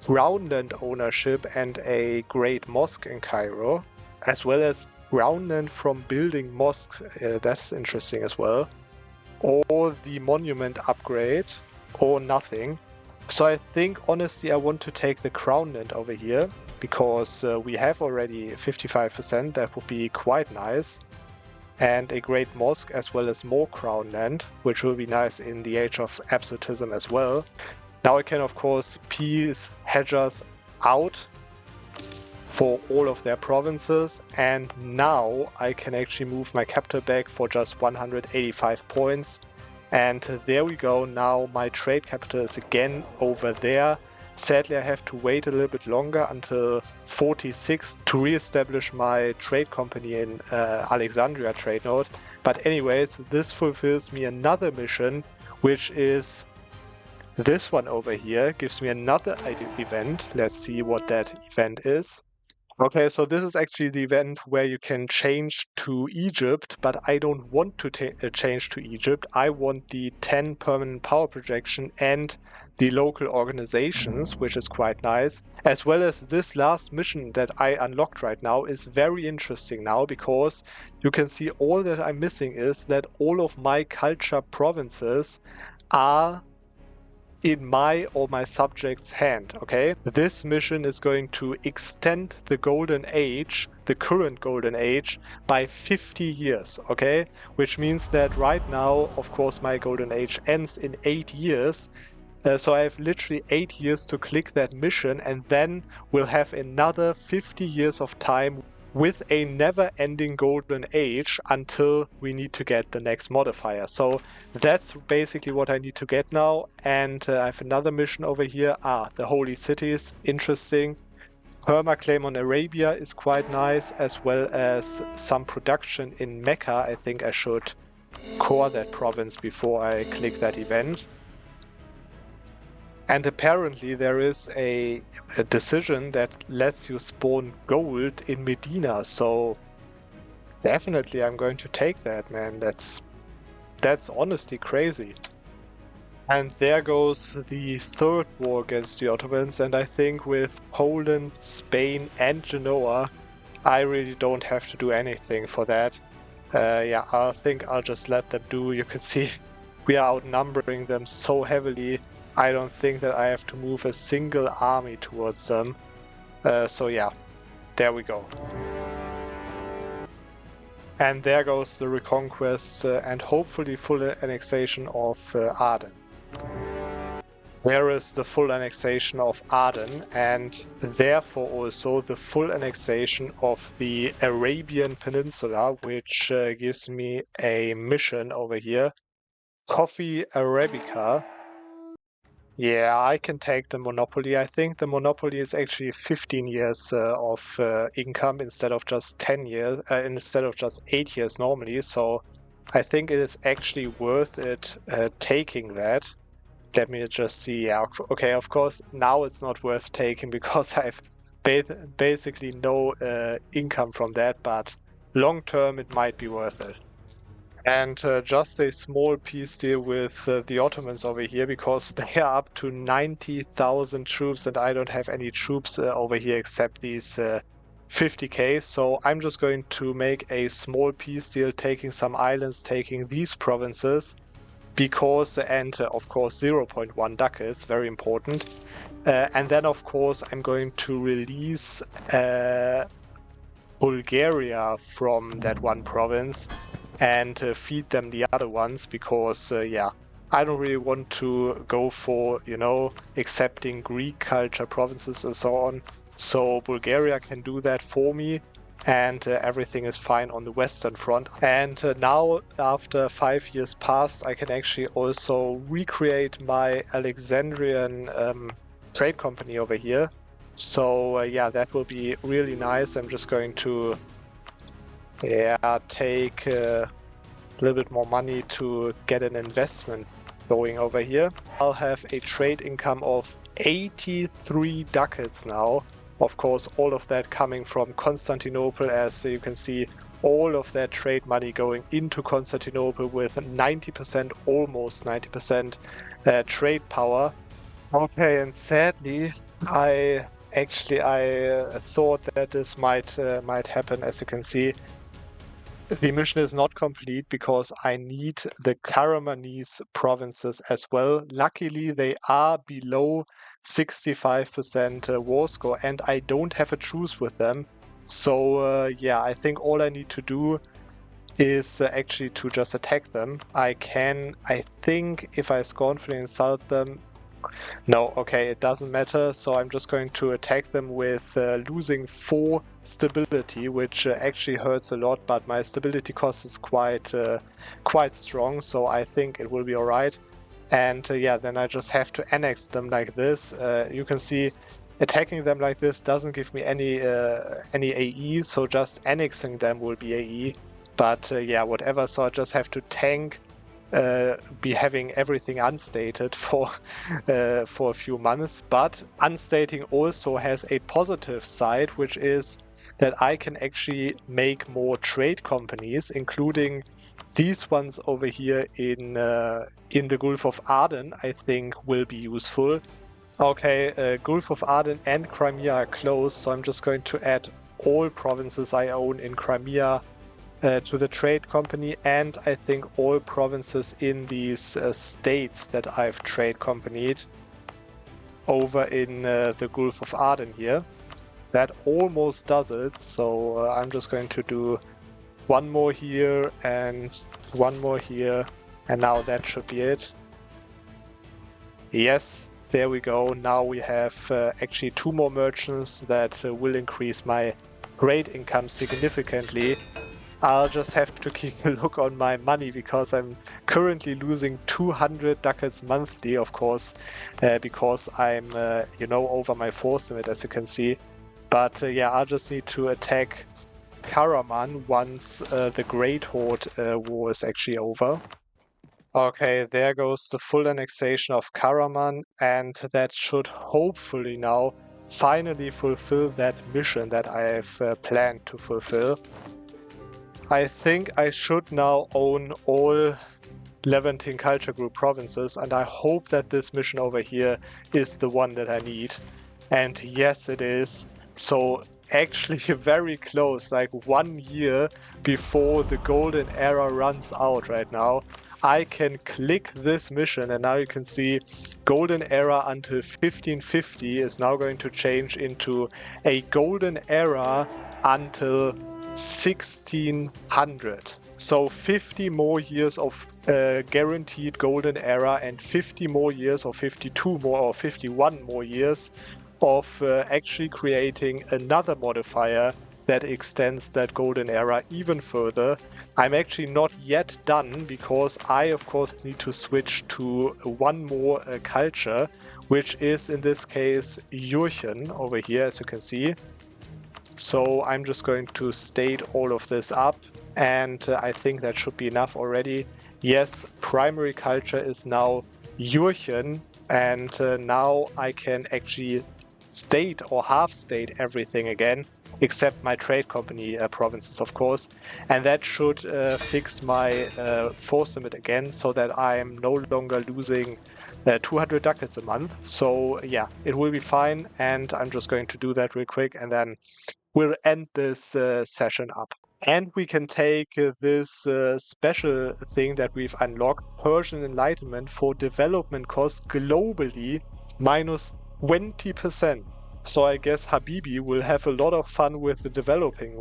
groundland ownership and a great mosque in Cairo, as well as groundland from building mosques, that's interesting as well, or the monument upgrade, or nothing. So I think, honestly, I want to take the crown land over here, because we have already 55%, that would be quite nice. And a great mosque, as well as more crown land, which will be nice in the age of absolutism as well. Now I can, of course, piece Hedgers out for all of their provinces, and now I can actually move my capital back for just 185 points. And there we go, now my trade capital is again over there. Sadly, I have to wait a little bit longer until 46 to re-establish my trade company in Alexandria trade node. But anyways, this fulfills me another mission, which is this one over here. Gives me another event. Let's see what that event is. Okay, so this is actually the event where you can change to Egypt, but I don't want to change to Egypt. I want the 10 permanent power projection and the local organizations, which is quite nice. As well as this last mission that I unlocked right now is very interesting now, because you can see all that I'm missing is that all of my culture provinces are in my or my subject's hand, okay? This mission is going to extend the golden age, the current golden age, by 50 years, okay? Which means that right now, of course, my golden age ends in 8 years. So I have literally 8 years to click that mission, and then we'll have another 50 years of time with a never-ending golden age until we need to get the next modifier. So that's basically what I need to get now. And I have another mission over here. The Holy Cities, interesting. Permaclaim on Arabia is quite nice, as well as some production in Mecca. I think I should core that province before I click that event. And apparently there is a decision that lets you spawn gold in Medina, so definitely I'm going to take that, man. That's honestly crazy. And there goes the third war against the Ottomans, and I think with Poland, Spain, and Genoa, I really don't have to do anything for that. Yeah, I think I'll just let them do. You can see we are outnumbering them so heavily. I don't think that I have to move a single army towards them. So yeah, there we go. And there goes the reconquest and hopefully full annexation of Aden. There is the full annexation of Aden and therefore also the full annexation of the Arabian Peninsula, which gives me a mission over here. Coffee Arabica. Yeah, I can take the monopoly. I think the monopoly is actually 15 years of income instead of just 10 years, instead of just 8 years normally. So I think it is actually worth it taking that. Let me just see. Yeah, okay, of course, now it's not worth taking because I've basically no income from that, but long term it might be worth it. And just a small peace deal with the Ottomans over here because they are up to 90,000 troops and I don't have any troops over here except these 50k. So I'm just going to make a small peace deal, taking some islands, taking these provinces because, and of course 0.1 ducats, very important. And then of course I'm going to release Bulgaria from that one province and feed them the other ones because, yeah, I don't really want to go for, you know, accepting Greek culture provinces and so on. So Bulgaria can do that for me and everything is fine on the Western Front. And now, after 5 years past, I can actually also recreate my Alexandrian trade company over here. So yeah, that will be really nice. I'm just going to take a little bit more money to get an investment going over here. I'll have a trade income of 83 ducats now. Of course, all of that coming from Constantinople, as you can see, all of that trade money going into Constantinople with 90%, almost 90% trade power. Okay, and sadly, I thought that this might happen. As you can see, the mission is not complete because I need the Karamanese provinces as well. Luckily, they are below 65% war score, and I don't have a truce with them. So yeah, I think all I need to do is actually to just attack them. I think if I scornfully insult them, no, okay, it doesn't matter. So I'm just going to attack them with losing 4 stability, which actually hurts a lot, but my stability cost is quite strong, so I think it will be all right. And yeah, then I just have to annex them like this. You can see attacking them like this doesn't give me any AE, so just annexing them will be AE. But yeah, whatever, so I just have to tank, be having everything unstated for a few months. But unstating also has a positive side, which is that I can actually make more trade companies, including these ones over here in the Gulf of Aden. I think will be useful. Okay, Gulf of Aden and Crimea are closed, so I'm just going to add all provinces I own in Crimea to the trade company, and I think all provinces in these states that I've trade companied over in the Gulf of Aden here. That almost does it, so I'm just going to do one more here and one more here, and now that should be it. Yes, there we go. Now we have actually 2 more merchants that will increase my trade income significantly. I'll just have to keep a look on my money because I'm currently losing 200 ducats monthly, of course, because I'm, you know, over my force limit, as you can see. But yeah, I'll just need to attack Karaman once the Great Horde war is actually over. Okay, there goes the full annexation of Karaman, and that should hopefully now finally fulfill that mission that I have planned to fulfill. I think I should now own all Levantine Culture Group provinces, and I hope that this mission over here is the one that I need. And yes, it is. So actually very close, like 1 year before the golden era runs out right now. I can click this mission, and now you can see golden era until 1550 is now going to change into a golden era until 1600. So 50 more years of guaranteed golden era, and 50 more years, or 52 more, or 51 more years of actually creating another modifier that extends that golden era even further. I'm actually not yet done, because I of course need to switch to one more culture, which is in this case Jurchen over here, as you can see. So I'm just going to state all of this up, and I think that should be enough already. Yes, primary culture is now Jurchen, and now I can actually state or half state everything again, except my trade company provinces, of course. And that should fix my force limit again, so that I'm no longer losing 200 ducats a month. So yeah, it will be fine, and I'm just going to do that real quick, and then we'll end this session up. And we can take this special thing that we've unlocked, Persian Enlightenment, for development cost globally minus 20%. So I guess Habibi will have a lot of fun with the developing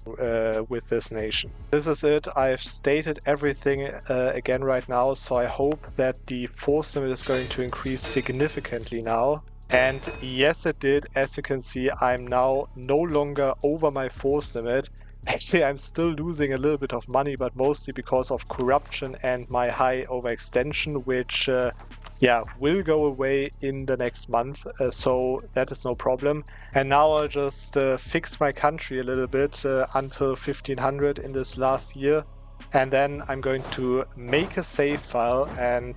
with this nation. This is it. I've stated everything again right now, so I hope that the force limit is going to increase significantly now. And yes, it did. As you can see, I'm now no longer over my force limit. Actually, I'm still losing a little bit of money, but mostly because of corruption and my high overextension, which will go away in the next month, so that is no problem. And now I'll just fix my country a little bit until 1500 in this last year, and then I'm going to make a save file and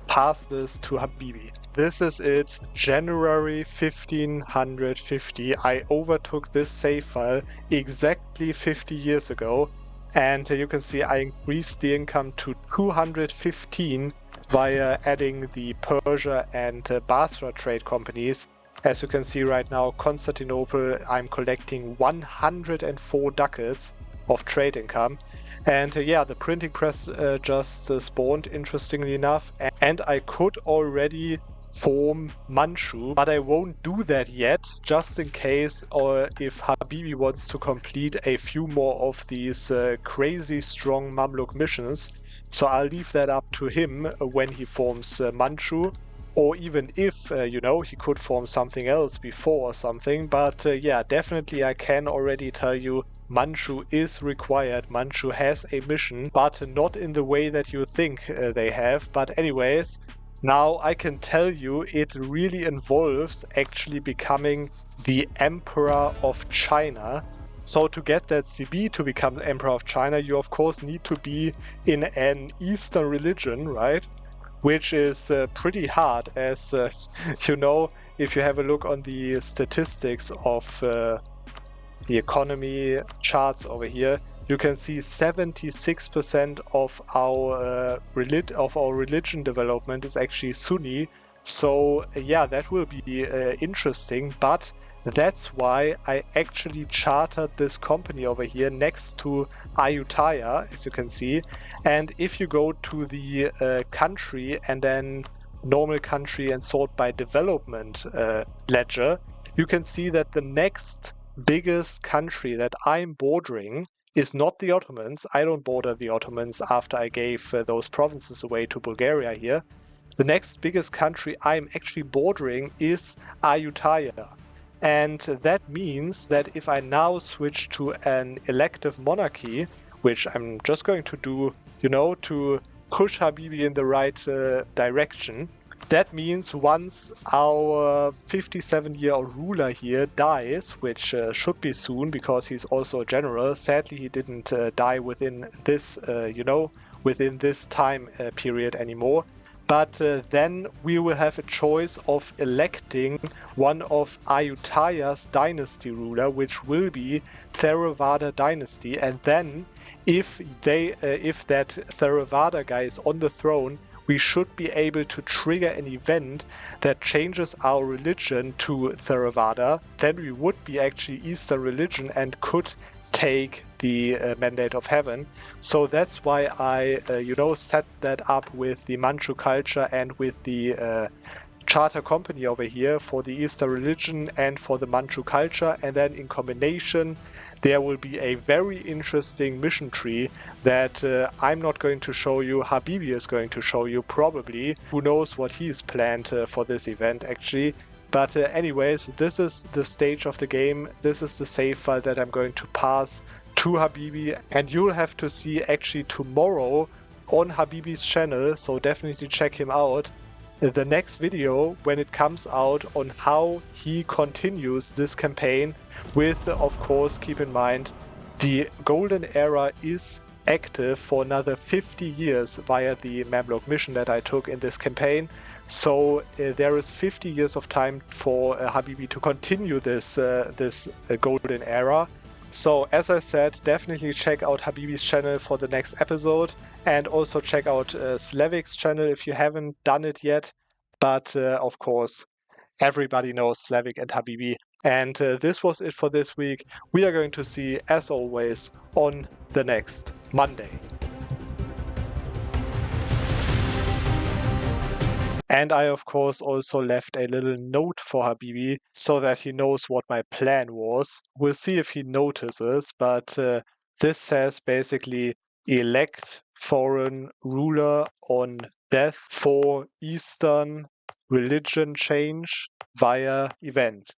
pass this to Habibi. This is it, January 1550. I overtook this save file exactly 50 years ago, and you can see I increased the income to 215 via adding the Persia and Basra trade companies. As you can see right now, Constantinople, I'm collecting 104 ducats of trade income. And the printing press just spawned, interestingly enough, and I could already form Manchu, but I won't do that yet, just in case, or if Habibi wants to complete a few more of these crazy strong Mamluk missions. So I'll leave that up to him when he forms Manchu, or even if, he could form something else before or something. But definitely I can already tell you Manchu is required. Manchu has a mission, but not in the way that you think they have. But anyways, now I can tell you it really involves actually becoming the Emperor of China. So to get that CB to become Emperor of China, you of course need to be in an Eastern religion, right? Which is pretty hard, as if you have a look on the statistics of the economy charts over here, you can see 76% of our religion development is actually Sunni. So that will be interesting, but that's why I actually chartered this company over here next to Ayutthaya, as you can see. And if you go to the country and then normal country and sort by development ledger, you can see that the next biggest country that I'm bordering is not the Ottomans. I don't border the Ottomans after I gave those provinces away to Bulgaria here. The next biggest country I'm actually bordering is Ayutthaya. And that means that if I now switch to an elective monarchy, which I'm just going to do, to push Habibi in the right direction, that means once our 57-year-old ruler here dies, which should be soon because he's also a general. Sadly, he didn't die within this, within this time period anymore. But then we will have a choice of electing one of Ayutthaya's dynasty ruler, which will be Theravada dynasty. And then if that Theravada guy is on the throne, we should be able to trigger an event that changes our religion to Theravada. Then we would be actually Eastern religion and could take the mandate of heaven. So that's why I, set that up with the Manchu culture and with the charter company over here for the Eastern religion and for the Manchu culture. And then in combination, there will be a very interesting mission tree that I'm not going to show you. Habibi is going to show you probably. Who knows what he's planned for this event actually. But anyways, this is the stage of the game. This is the save file that I'm going to pass to Habibi, and you'll have to see actually tomorrow on Habibi's channel, so definitely check him out, the next video when it comes out on how he continues this campaign with, of course, keep in mind, the Golden Era is active for another 50 years via the Mamluk mission that I took in this campaign. So there is 50 years of time for Habibi to continue this Golden Era. So as I said, definitely check out Habibi's channel for the next episode, and also check out Zlewikk's channel if you haven't done it yet. But of course, everybody knows Zlewikk and Habibi. And this was it for this week. We are going to see, as always, on the next Monday. And I, of course, also left a little note for Habibi so that he knows what my plan was. We'll see if he notices, but this says basically elect foreign ruler on death for Eastern religion change via event.